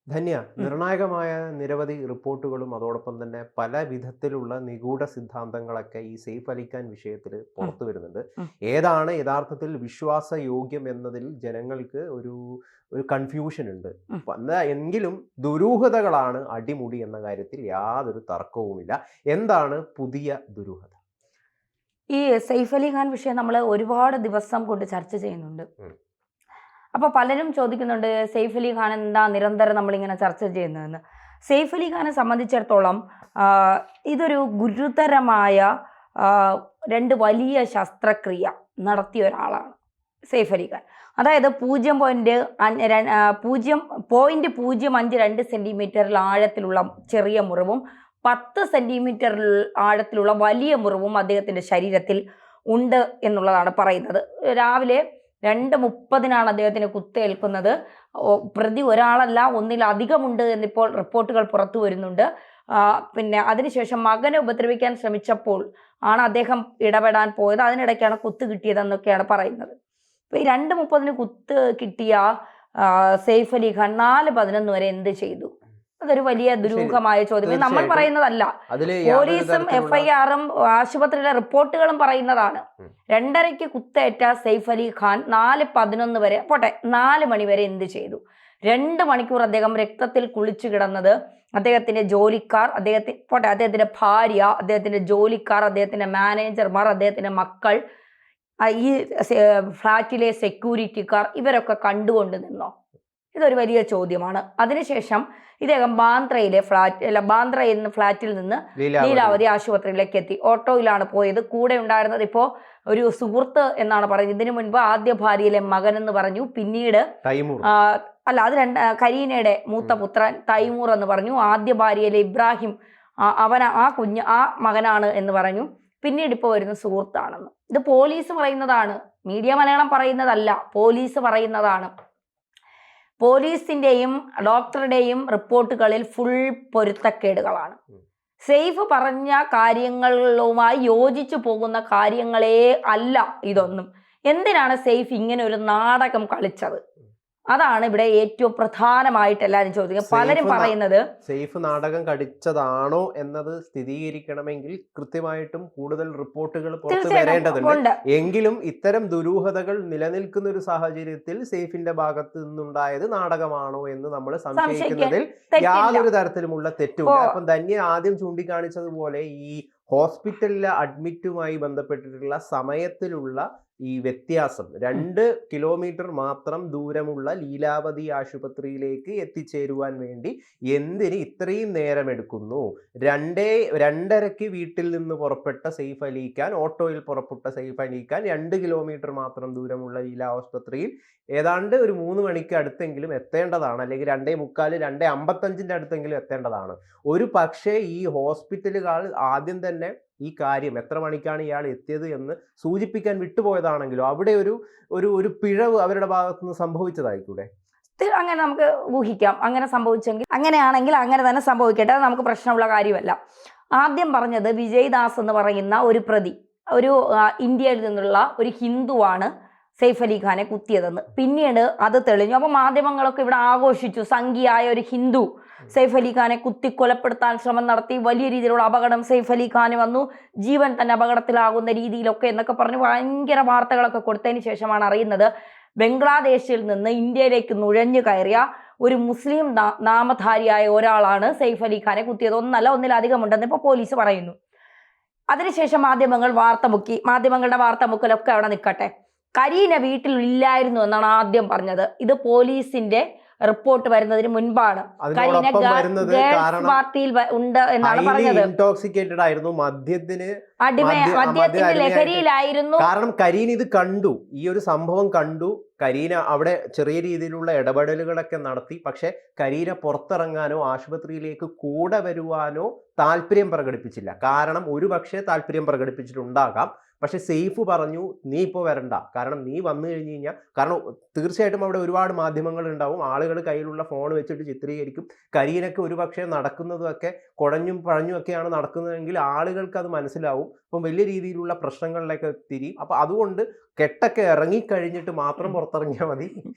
ധന്യ, നിർണായകമായ നിരവധി റിപ്പോർട്ടുകളും അതോടൊപ്പം തന്നെ പല വിധത്തിലുള്ള നിഗൂഢ സിദ്ധാന്തങ്ങളൊക്കെ ഈ സെയ്ഫ് അലി ഖാൻ വിഷയത്തിൽ ഉം, പുറത്തു വരുന്നുണ്ട്. ഉം, ഏതാണ് യഥാർത്ഥത്തിൽ വിശ്വാസയോഗ്യം എന്നതിൽ ജനങ്ങൾക്ക് ഒരു ഒരു കൺഫ്യൂഷൻ ഉണ്ട്. ഉം. എങ്കിലും ദുരൂഹതകളാണ് അടിമുടി എന്ന കാര്യത്തിൽ യാതൊരു തർക്കവുമില്ല. എന്താണ് പുതിയ ദുരൂഹത? ഈ സെയ്ഫ് അലി ഖാൻ വിഷയം നമ്മൾ ഒരുപാട് ദിവസം കൊണ്ട് ചർച്ച ചെയ്യുന്നുണ്ട്. ഉം. അപ്പോൾ പലരും ചോദിക്കുന്നുണ്ട്, സെയ്ഫ് അലി ഖാൻ എന്താ നിരന്തരം നമ്മളിങ്ങനെ ചർച്ച ചെയ്യുന്നതെന്ന്. സെയ്ഫ് അലി ഖാനെ സംബന്ധിച്ചിടത്തോളം ആ, ഇതൊരു ഗുരുതരമായ ആ, രണ്ട് വലിയ ശസ്ത്രക്രിയ നടത്തിയ ഒരാളാണ് സെയ്ഫ് അലി ഖാൻ. അതായത് 0.05 ആഴത്തിലുള്ള ചെറിയ മുറിവും 10 സെന്റിമീറ്റർ ആഴത്തിലുള്ള വലിയ മുറിവും അദ്ദേഹത്തിന്റെ ശരീരത്തിൽ ഉണ്ട് എന്നുള്ളതാണ് പറയുന്നത്. രാവിലെ 2:30 അദ്ദേഹത്തിന് കുത്തേൽക്കുന്നത്. പ്രതി ഒരാളല്ല, ഒന്നിലധികമുണ്ട് എന്നിപ്പോൾ റിപ്പോർട്ടുകൾ പുറത്തു വരുന്നുണ്ട്. പിന്നെ അതിനുശേഷം മകനെ ഉപദ്രവിക്കാൻ ശ്രമിച്ചപ്പോൾ ആണ് അദ്ദേഹം ഇടപെടാൻ പോയത്. അതിനിടയ്ക്കാണ് കുത്ത് കിട്ടിയതെന്നൊക്കെയാണ് പറയുന്നത്. അപ്പോൾ ഈ 2:30 കുത്ത് കിട്ടിയ സെയ്ഫ് അലി ഖാൻ 4:11 വരെ എന്ത് ചെയ്തു? അതൊരു വലിയ ശരി, ദുരൂഹമായ ചോദ്യം. ഇത് നമ്മൾ തീർച്ചയായിട്ടും പറയുന്നതല്ല, അതിൽ യാതൊരു പോലീസും തരത്തിലുള്ള എഫ്ഐആറും ആശുപത്രിയിലെ റിപ്പോർട്ടുകളും പറയുന്നതാണ്. ഉം. 2:30 കുത്തേറ്റ സെയ്ഫ് അലി ഖാൻ 4:11 വരെ പോട്ടെ, 4 മണി വരെ എന്ത് ചെയ്തു? 2 മണിക്കൂർ അദ്ദേഹം രക്തത്തിൽ കുളിച്ചു കിടന്നത്. അദ്ദേഹത്തിന്റെ ജോലിക്കാർ, അദ്ദേഹത്തിന്റെ ഭാര്യ, അദ്ദേഹത്തിന്റെ ജോലിക്കാർ, അദ്ദേഹത്തിന്റെ മാനേജർമാർ, അദ്ദേഹത്തിന്റെ മക്കൾ, ഈ ഫ്ലാറ്റിലെ സെക്യൂരിറ്റിക്കാർ ഇവരൊക്കെ കണ്ടുകൊണ്ട് നിന്നോ? ഇതൊരു വലിയ ചോദ്യമാണ്. അതിനുശേഷം ഇദ്ദേഹം ബാന്ദ്ര എന്ന ഫ്ലാറ്റിൽ നിന്ന് ലീലാവതി ലീലാവതി ആശുപത്രിയിലേക്ക് എത്തി. ഓട്ടോയിലാണ് പോയത്. കൂടെ ഉണ്ടായിരുന്നത് ഇപ്പോൾ ഒരു സുഹൃത്ത് എന്നാണ് പറയുന്നത്. ഇതിനു മുൻപ് ആദ്യ ഭാര്യയിലെ മകൻ എന്ന് പറഞ്ഞു. പിന്നീട് തൈമൂർ. അല്ല, അത് കരീനയുടെ മൂത്ത പുത്രൻ തൈമൂർ എന്ന് പറഞ്ഞു. ആദ്യ ഭാര്യയിലെ ഇബ്രാഹിം, ആ മകനാണ് എന്ന് പറഞ്ഞു. പിന്നീട് ഇപ്പോൾ വരുന്ന സുഹൃത്താണെന്ന്. ഇത് പോലീസ് പറയുന്നതാണ്, മീഡിയ മലയാളം പറയുന്നതല്ല, പോലീസ് പറയുന്നതാണ്. പോലീസിന്റെയും ഡോക്ടറുടെയും റിപ്പോർട്ടുകളിൽ ഫുൾ പൊരുത്തക്കേടുകളാണ്. സെയ്ഫ് പറഞ്ഞ കാര്യങ്ങളുമായി യോജിച്ചു പോകുന്ന കാര്യങ്ങളേ അല്ല ഇതൊന്നും. എന്തിനാണ് സെയ്ഫ് ഇങ്ങനെ ഒരു നാടകം കളിച്ചത്? അതാണ് ഇവിടെ ഏറ്റവും പ്രധാനമായിട്ട് എല്ലാവരും ചോദിക്കുന്നത്. പലരും പറയുന്നത് സെയ്ഫ് നാടകം കടിച്ചതാണോ എന്നത് സ്ഥിരീകരിക്കണമെങ്കിൽ കൃത്യമായിട്ടും കൂടുതൽ റിപ്പോർട്ടുകൾ പുറത്തു വരേണ്ടതുണ്ട്. എങ്കിലും ഇത്തരം ദുരൂഹതകൾ നിലനിൽക്കുന്ന ഒരു സാഹചര്യത്തിൽ സെയ്ഫിന്റെ ഭാഗത്ത് നിന്നുണ്ടായത് നാടകമാണോ എന്ന് നമ്മൾ സംശയിക്കുന്നതിൽ യാതൊരു തരത്തിലുമുള്ള തെറ്റുമില്ല. അപ്പം ധന്യ ആദ്യം ചൂണ്ടിക്കാണിച്ചതുപോലെ ഈ ഹോസ്പിറ്റലിലെ അഡ്മിറ്റുമായി ബന്ധപ്പെട്ടിട്ടുള്ള സമയത്തിലുള്ള ഈ വ്യത്യാസം, 2 കിലോമീറ്റർ മാത്രം ദൂരമുള്ള ലീലാവതി ആശുപത്രിയിലേക്ക് എത്തിച്ചേരുവാൻ വേണ്ടി എന്തിന് ഇത്രയും നേരമെടുക്കുന്നു? 2:30 വീട്ടിൽ നിന്ന് പുറപ്പെട്ട സെയ്ഫ് അലി ഖാൻ, ഓട്ടോയിൽ പുറപ്പെട്ട സെയ്ഫ് അലി ഖാൻ 2 കിലോമീറ്റർ മാത്രം ദൂരമുള്ള ലീല ആശുപത്രിയിൽ ഏതാണ്ട് ഒരു 3 മണിക്ക് അടുത്തെങ്കിലും എത്തേണ്ടതാണ്, അല്ലെങ്കിൽ 2:45, 2:55 അടുത്തെങ്കിലും എത്തേണ്ടതാണ്. ഒരു പക്ഷേ ഈ ഹോസ്പിറ്റലുകൾ ആദ്യം തന്നെ ഈ കാര്യം എത്ര മണിക്കാണ് ഇയാൾ എത്തിയത് എന്ന് സൂചിപ്പിക്കാൻ വിട്ടുപോയതാണെങ്കിലോ അവിടെ ഒരു ഒരു ഒരു പിഴവ് അവരുടെ ഭാഗത്തുനിന്ന് സംഭവിച്ചതായിക്കൂടെ? അങ്ങനെ നമുക്ക് ഊഹിക്കാം. അങ്ങനെ സംഭവിച്ചെങ്കിൽ, അങ്ങനെയാണെങ്കിൽ അങ്ങനെ തന്നെ സംഭവിക്കട്ടെ, അത് നമുക്ക് പ്രശ്നമുള്ള കാര്യമല്ല. ആദ്യം പറഞ്ഞത് വിജയ് ദാസ് എന്ന് പറയുന്ന ഒരു പ്രതി, ഒരു ഇന്ത്യയിൽ നിന്നുള്ള ഒരു ഹിന്ദുവാണ് സെയ്ഫ് അലി ഖാനെ കുത്തിയതെന്ന്. പിന്നീട് അത് തെളിഞ്ഞു. അപ്പോൾ മാധ്യമങ്ങളൊക്കെ ഇവിടെ ആഘോഷിച്ചു, സംഘിയായ ഒരു ഹിന്ദു സെയ്ഫ് അലി ഖാനെ കുത്തിക്കൊലപ്പെടുത്താൻ ശ്രമം നടത്തി, വലിയ രീതിയിലുള്ള അപകടം സെയ്ഫ് അലി ഖാന് വന്നു, ജീവൻ തന്നെ അപകടത്തിലാകുന്ന രീതിയിലൊക്കെ എന്നൊക്കെ പറഞ്ഞ് ഭയങ്കര വാർത്തകളൊക്കെ കൊടുത്തതിന് ശേഷമാണ് അറിയുന്നത് ബംഗ്ലാദേശിൽ നിന്ന് ഇന്ത്യയിലേക്ക് നുഴഞ്ഞു കയറിയ ഒരു മുസ്ലിം നാമധാരിയായ ഒരാളാണ് സെയ്ഫ് അലി ഖാനെ കുത്തിയത്. ഒന്നിലധികം ഉണ്ടെന്ന് ഇപ്പോൾ പോലീസ് പറയുന്നു. അതിനുശേഷം മാധ്യമങ്ങളുടെ വാർത്ത മുക്കലൊക്കെ അവിടെ നിൽക്കട്ടെ. കരീന വീട്ടിൽ ഇല്ലായിരുന്നു എന്നാണ് ആദ്യം പറഞ്ഞത്. ഇത് പോലീസിന്റെ റിപ്പോർട്ട് വരുന്നതിന് മുൻപാണ്. കരീന ഗേൾസ് പാർട്ടിയിൽ ഉണ്ട് എന്നാണ് പറഞ്ഞത്. ഇൻടോക്സിക്കേറ്റഡ് ആയിരുന്നു, മദ്യത്തിന്റെ ലഹരിയിലായിരുന്നു. കാരണം കരീന ഇത് കണ്ടു, ഈ ഒരു സംഭവം കണ്ടു. കരീന അവിടെ ചെറിയ രീതിയിലുള്ള ഇടപെടലുകളൊക്കെ നടത്തി. പക്ഷെ കരീന പുറത്തിറങ്ങാനോ ആശുപത്രിയിലേക്ക് കൂടെ വരുവാനോ താല്പര്യം പ്രകടിപ്പിച്ചില്ല. കാരണം ഒരു പക്ഷേ താല്പര്യം പ്രകടിപ്പിച്ചിട്ടുണ്ടാകാം, പക്ഷെ സെയ്ഫ് പറഞ്ഞു നീ ഇപ്പോൾ വരണ്ട, കാരണം നീ വന്നു കഴിഞ്ഞ് കഴിഞ്ഞാൽ, കാരണം തീർച്ചയായിട്ടും അവിടെ ഒരുപാട് മാധ്യമങ്ങൾ ഉണ്ടാവും, ആളുകൾ കയ്യിലുള്ള ഫോൺ വെച്ചിട്ട് ചിത്രീകരിക്കും. കരീനൊക്കെ ഒരുപക്ഷെ നടക്കുന്നതൊക്കെ കുഴഞ്ഞും പഴഞ്ഞും ഒക്കെയാണ് നടക്കുന്നതെങ്കിൽ ആളുകൾക്ക് അത് മനസ്സിലാവും. അപ്പം വലിയ രീതിയിലുള്ള പ്രശ്നങ്ങളിലേക്ക് തിരിയും. അപ്പൊ അതുകൊണ്ട് കെട്ടൊക്കെ ഇറങ്ങിക്കഴിഞ്ഞിട്ട് മാത്രം പുറത്തിറങ്ങിയാൽ മതി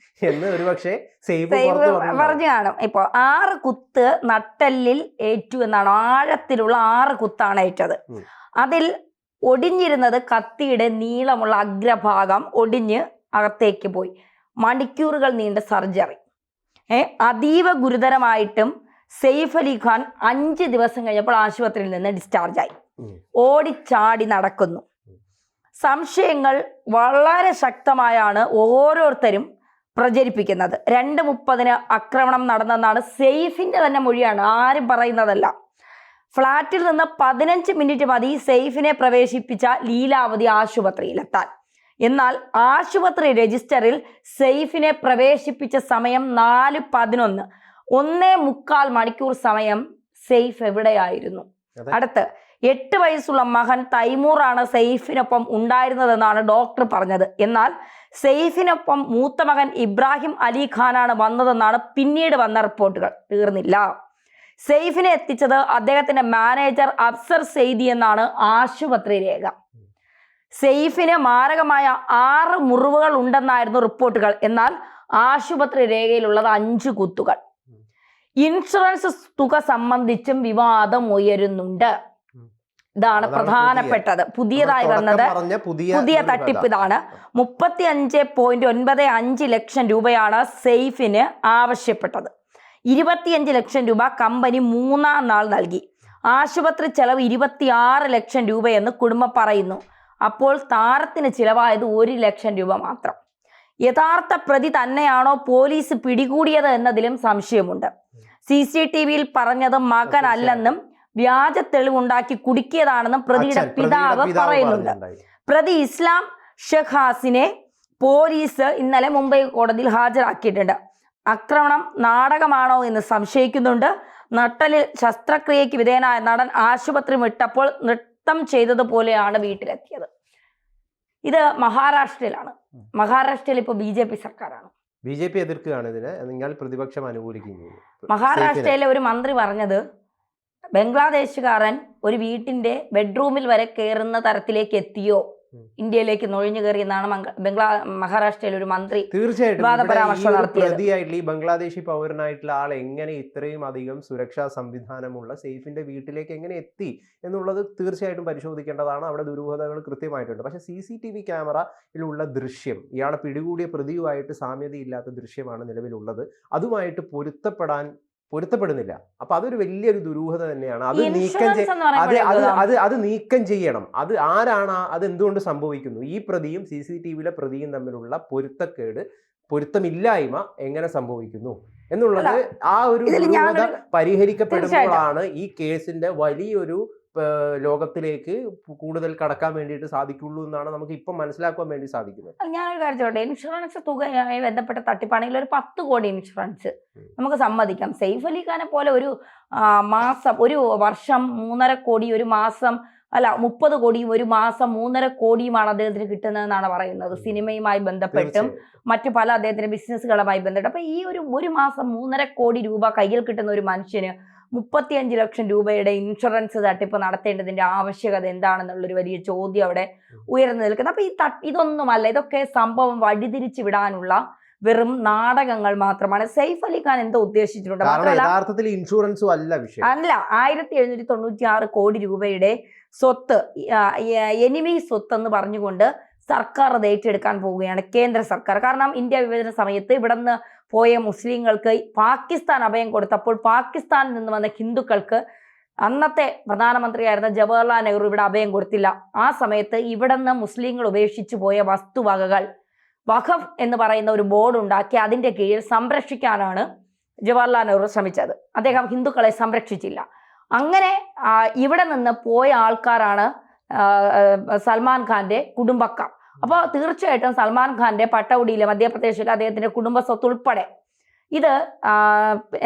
എന്ന് ഒരുപക്ഷെ സെയ്ഫ് പറഞ്ഞു കാണും. ഇപ്പൊ 6 കുത്ത് നട്ടെല്ലിൽ ഏറ്റു എന്നാണ്, ആഴത്തിലുള്ള 6 കുത്താണ് ഏറ്റത്. അതിൽ ഒടിഞ്ഞിരുന്നത് കത്തിയുടെ നീളമുള്ള അഗ്രഭാഗം ഒടിഞ്ഞ് അകത്തേക്ക് പോയി. മണിക്കൂറുകൾ നീണ്ട സർജറി. അതീവ ഗുരുതരമായിട്ടും സെയ്ഫ് അലി ഖാൻ 5 ദിവസം കഴിഞ്ഞപ്പോൾ ആശുപത്രിയിൽ നിന്ന് ഡിസ്ചാർജായി. ഓടിച്ചാടി നടക്കുന്നു. സംശയങ്ങൾ വളരെ ശക്തമായാണ് ഓരോരുത്തരും പ്രചരിപ്പിക്കുന്നത്. 2:30 ആക്രമണം നടന്നെന്നാണ് സെയ്ഫിന്റെ തന്നെ മൊഴിയാണ്, ആരും പറയുന്നതല്ല. ഫ്ളാറ്റിൽ നിന്ന് 15 മിനിറ്റ് മതി സെയ്ഫിനെ പ്രവേശിപ്പിച്ച ലീലാവതി ആശുപത്രിയിലെത്താൻ. എന്നാൽ ആശുപത്രി രജിസ്റ്ററിൽ സെയ്ഫിനെ പ്രവേശിപ്പിച്ച സമയം 4:11, 1.25 മണിക്കൂർ സമയം സെയ്ഫ് എവിടെയായിരുന്നു? അടുത്ത് 8 വയസ്സുള്ള മകൻ തൈമൂറാണ് സെയ്ഫിനൊപ്പം ഉണ്ടായിരുന്നതെന്നാണ് ഡോക്ടർ പറഞ്ഞത്. എന്നാൽ സെയ്ഫിനൊപ്പം മൂത്ത മകൻ ഇബ്രാഹിം അലി ഖാനാണ് വന്നതെന്നാണ് പിന്നീട് വന്ന റിപ്പോർട്ടുകൾ. തീർന്നില്ല. സെയ്ഫിനെ എത്തിച്ചത് അദ്ദേഹത്തിന്റെ മാനേജർ അഫ്സർ സെയ്ദി എന്നാണ് ആശുപത്രി രേഖ. സെയ്ഫിന് മാരകമായ 6 മുറിവുകൾ ഉണ്ടെന്നായിരുന്നു റിപ്പോർട്ടുകൾ. എന്നാൽ ആശുപത്രി രേഖയിലുള്ളത് 5 കുത്തുകൾ. ഇൻഷുറൻസ് തുക സംബന്ധിച്ചും വിവാദം ഉയരുന്നുണ്ട്. ഇതാണ് പ്രധാനപ്പെട്ടത്. പുതിയതായി വന്നത് പുതിയ തട്ടിപ്പ് ഇതാണ്. 35.95 ലക്ഷം രൂപയാണ് സെയ്ഫിന് ആവശ്യപ്പെട്ടത്. 25 ലക്ഷം രൂപ കമ്പനി 3-ാം നാൾ നൽകി. ആശുപത്രി ചെലവ് 26 ലക്ഷം രൂപയെന്ന് കുടുംബം പറയുന്നു. അപ്പോൾ താരത്തിന് ചിലവായത് 1 ലക്ഷം രൂപ മാത്രം. യഥാർത്ഥ പ്രതി തന്നെയാണോ പോലീസ് പിടികൂടിയത് എന്നതിലും സംശയമുണ്ട്. CCTVയിൽ പറഞ്ഞത് മകനല്ലെന്നും വ്യാജ തെളിവുണ്ടാക്കി കുടുക്കിയതാണെന്നും പ്രതിയുടെ പിതാവ് പറയുന്നുണ്ട്. പ്രതി ഇസ്ലാം ഷെഖാസിനെ പോലീസ് ഇന്നലെ മുംബൈ കോടതിയിൽ ഹാജരാക്കിയിട്ടുണ്ട്. ആക്രമണം നാടകമാണോ എന്ന് സംശയിക്കുന്നുണ്ട്. നട്ടലിൽ ശസ്ത്രക്രിയയ്ക്ക് വിധേയനായ നടൻ ആശുപത്രി വിട്ടപ്പോൾ നൃത്തം ചെയ്തതുപോലെയാണ് വീട്ടിലെത്തിയത്. ഇത് മഹാരാഷ്ട്രയിലാണ്. മഹാരാഷ്ട്രയിൽ ഇപ്പോൾ BJP സർക്കാരാണ്. BJP എതിർക്കുകയാണ് ഇതിനെ, നിങ്ങൾ പ്രതിപക്ഷം അനുകൂലിക്കുന്നു. മഹാരാഷ്ട്രയിലെ ഒരു മന്ത്രി പറഞ്ഞത് ബംഗ്ലാദേശുകാരൻ ഒരു വീട്ടിന്റെ ബെഡ്റൂമിൽ വരെ കയറുന്ന തരത്തിലേക്ക് എത്തിയോ, ഇന്ത്യയിലേക്ക് നുഴഞ്ഞു കയറി എന്നാണ് മഹാരാഷ്ട്രയിലെ ഒരു മന്ത്രി പരാമർശം നടത്തിയത്. പ്രതിയായിട്ടുള്ള ഈ ബംഗ്ലാദേശി പൗരനായിട്ടുള്ള ആൾ എങ്ങനെ ഇത്രയും അധികം സുരക്ഷാ സംവിധാനമുള്ള സെയ്ഫിന്റെ വീട്ടിലേക്ക് എങ്ങനെ എത്തി എന്നുള്ളത് തീർച്ചയായിട്ടും പരിശോധിക്കേണ്ടതാണ്. അവിടെ ദുരൂഹതകൾ കൃത്യമായിട്ടുണ്ട്. പക്ഷെ CCTV ക്യാമറയിലുള്ള ദൃശ്യം, ഇയാളെ പിടികൂടിയ പ്രതിയുമായിട്ട് സാമ്യതയില്ലാത്ത ദൃശ്യമാണ് നിലവിലുള്ളത്. അതുമായിട്ട് പൊരുത്തപ്പെടുന്നില്ല. അപ്പൊ അതൊരു വലിയൊരു ദുരൂഹത തന്നെയാണ്. അത് നീക്കം ചെയ്യണം. അത് ആരാണ്, അത് എന്തുകൊണ്ട് സംഭവിക്കുന്നു? ഈ പ്രതിയും CCTVയിലെ പ്രതിയും തമ്മിലുള്ള പൊരുത്തമില്ലായ്മ എങ്ങനെ സംഭവിക്കുന്നു എന്നുള്ളത് ആ ഒരു ദുരൂഹത പരിഹരിക്കപ്പെടുമ്പോഴാണ് ഈ കേസിന്റെ വലിയൊരു ലോകത്തിലേക്ക് കൂടുതൽ കടക്കാൻ വേണ്ടിയിട്ട് സാധിക്കുള്ളൂ എന്നാണ് നമുക്ക് ഇപ്പം മനസ്സിലാക്കാൻ വേണ്ടി സാധിക്കുന്നത്. ഞാനൊരു കാര്യം ചോട്ടെ, ഇൻഷുറൻസ് തുകയുമായി ബന്ധപ്പെട്ട തട്ടിപ്പാണെങ്കിൽ ഒരു 10 കോടി ഇൻഷുറൻസ് നമുക്ക് സമ്മതിക്കാം. സെയ്ഫ് അലി ഖാനെ പോലെ ഒരു വർഷം 3.5 കോടി, ഒരു മാസം 30 കോടിയും ഒരു മാസം 3.5 കോടിയുമാണ് അദ്ദേഹത്തിന് കിട്ടുന്നതെന്നാണ് പറയുന്നത്. സിനിമയുമായി ബന്ധപ്പെട്ടും മറ്റു പല അദ്ദേഹത്തിന്റെ ബിസിനസ്സുകളുമായി ബന്ധപ്പെട്ട്. അപ്പൊ ഈ ഒരു മാസം 3.5 കോടി രൂപ കയ്യിൽ കിട്ടുന്ന ഒരു മനുഷ്യന് 35 ലക്ഷം രൂപയുടെ ഇൻഷുറൻസ് തട്ടിപ്പ് നടത്തേണ്ടതിന്റെ ആവശ്യകത എന്താണെന്നുള്ളൊരു വലിയ ചോദ്യം അവിടെ ഉയർന്നു നിൽക്കുന്നത്. അപ്പൊ ഇതൊന്നുമല്ല, ഇതൊക്കെ സംഭവം വഴിതിരിച്ചു വിടാനുള്ള വെറും നാടകങ്ങൾ മാത്രമാണ്. സെയ്ഫ് അലി ഖാൻ എന്തോ ഉദ്ദേശിച്ചിട്ടുണ്ട്. യഥാർത്ഥത്തിൽ ഇൻഷുറൻസും അല്ല വിഷയം. അല്ല, 1796 കോടി രൂപയുടെ സ്വത്ത്, എനിമി സ്വത്ത് എന്ന് പറഞ്ഞുകൊണ്ട് സർക്കാർ അത് ഏറ്റെടുക്കാൻ പോവുകയാണ്, കേന്ദ്ര സർക്കാർ. കാരണം ഇന്ത്യ വിഭജന സമയത്ത് ഇവിടെ നിന്ന് പോയ മുസ്ലിങ്ങൾക്ക് പാകിസ്ഥാൻ അഭയം കൊടുത്തപ്പോൾ പാകിസ്ഥാനിൽ നിന്ന് വന്ന ഹിന്ദുക്കൾക്ക് അന്നത്തെ പ്രധാനമന്ത്രിയായിരുന്ന ജവഹർലാൽ നെഹ്റു ഇവിടെ അഭയം കൊടുത്തില്ല. ആ സമയത്ത് ഇവിടെ നിന്ന് മുസ്ലിങ്ങൾ ഉപേക്ഷിച്ചു പോയ വസ്തുവകകൾ വഖഫ് എന്ന് പറയുന്ന ഒരു ബോർഡ് ഉണ്ടാക്കി അതിൻ്റെ കീഴിൽ സംരക്ഷിക്കാനാണ് ജവഹർലാൽ നെഹ്റു ശ്രമിച്ചത്. അദ്ദേഹം ഹിന്ദുക്കളെ സംരക്ഷിച്ചില്ല. അങ്ങനെ ഇവിടെ നിന്ന് പോയ ആൾക്കാരാണ് സൽമാൻ ഖാന്റെ കുടുംബക്കാർ. അപ്പോൾ തീർച്ചയായിട്ടും സൽമാൻ ഖാന്റെ പട്ടൗഡിയിലെ മധ്യപ്രദേശിലെ അദ്ദേഹത്തിന്റെ കുടുംബ സ്വത്ത് ഉൾപ്പെടെ ഇത്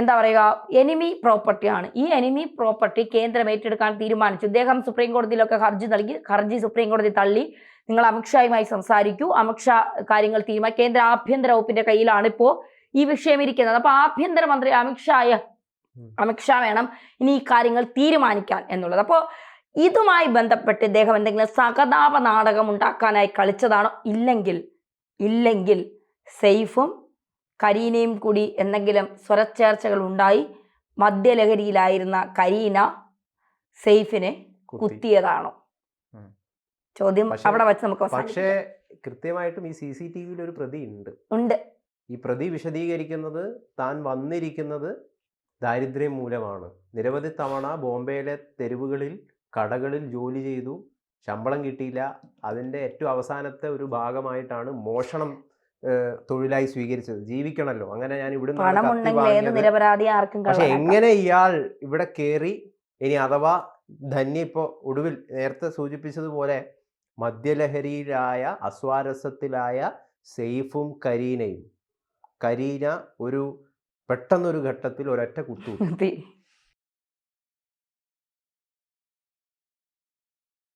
എന്താ പറയുക, എനിമി പ്രോപ്പർട്ടിയാണ്. ഈ എനിമി പ്രോപ്പർട്ടി കേന്ദ്രം ഏറ്റെടുക്കാൻ തീരുമാനിച്ചു. ഇദ്ദേഹം സുപ്രീം കോടതിയിലൊക്കെ ഹർജി നൽകി. ഹർജി സുപ്രീം കോടതി തള്ളി. നിങ്ങൾ അമിത്ഷായുമായി സംസാരിക്കൂ, അമിത്ഷാ കാര്യങ്ങൾ കേന്ദ്ര ആഭ്യന്തര വകുപ്പിന്റെ കയ്യിലാണ് ഇപ്പോൾ ഈ വിഷയം ഇരിക്കുന്നത്. അപ്പൊ ആഭ്യന്തരമന്ത്രി അമിത്ഷാ വേണം ഇനി ഈ കാര്യങ്ങൾ തീരുമാനിക്കാൻ എന്നുള്ളത്. അപ്പോൾ ഇതുമായി ബന്ധപ്പെട്ട് ഇദ്ദേഹം എന്തെങ്കിലും സഹതാപ നാടകം ഉണ്ടാക്കാനായി കളിച്ചതാണോ? ഇല്ലെങ്കിൽ സെയ്ഫും കരീനയും കൂടി എന്തെങ്കിലും സ്വരച്ചേർച്ചകൾ ഉണ്ടായി മദ്യലഹരിയിലായിരുന്ന കരീന സെയ്ഫിനെ കുത്തിയതാണോ? ചോദ്യം അവിടെ വെച്ച് നമുക്ക്. പക്ഷേ കൃത്യമായിട്ടും ഈ CCTV ഒരു പ്രതി ഉണ്ട്. ഈ പ്രതി വിശദീകരിക്കുന്നത് താൻ വന്നിരിക്കുന്നത് ദാരിദ്ര്യം മൂലമാണ്. നിരവധി തവണ ബോംബെയിലെ തെരുവുകളിൽ കടകളിൽ ജോലി ചെയ്തു, ശമ്പളം കിട്ടിയില്ല. അതിൻ്റെ ഏറ്റവും അവസാനത്തെ ഒരു ഭാഗമായിട്ടാണ് മോഷണം തൊഴിലായി സ്വീകരിച്ചത്. ജീവിക്കണമല്ലോ, അങ്ങനെ ഞാൻ ഇവിടെ പക്ഷെ എങ്ങനെ ഇയാൾ ഇവിടെ കയറി? ഇനി അഥവാ ധന്യ ഇപ്പോൾ ഒടുവിൽ നേരത്തെ സൂചിപ്പിച്ചതുപോലെ മദ്യലഹരിയിലായ അസ്വാരസ്യത്തിലായ സെയ്ഫും കരീന ഒരു പെട്ടെന്നൊരു ഘട്ടത്തിൽ ഒരൊറ്റ കുത്തു.